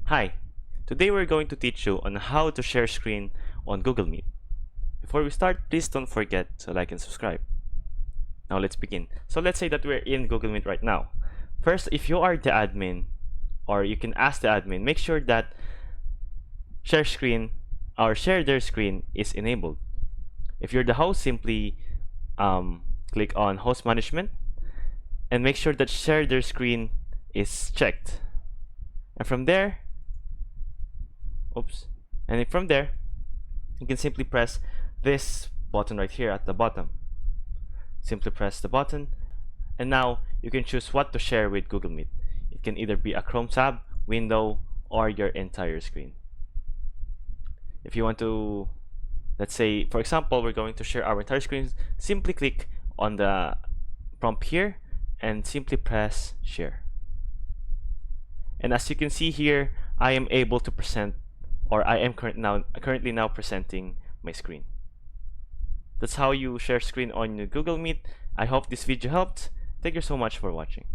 Hi, today we're going to teach you on how to share screen on Google Meet. Before we start, please don't forget to like and subscribe. Now let's begin. So let's say that we're in Google Meet right now. First, if you are the admin, or you can ask the admin, make sure that share screen or share their screen is enabled. If you're the host, simply click on host management and make sure that share their screen is checked. And from there, from there, you can simply press this button right here at the bottom. Simply press the button, and now you can choose what to share with Google Meet. It can either be a Chrome tab, window, or your entire screen. If you want to, let's say, for example, we're going to share our entire screen, simply click on the prompt here and simply press share. And as you can see here, I am able to present, or I am currently now presenting my screen. That's how you share screen on Google Meet. I hope this video helped. Thank you so much for watching.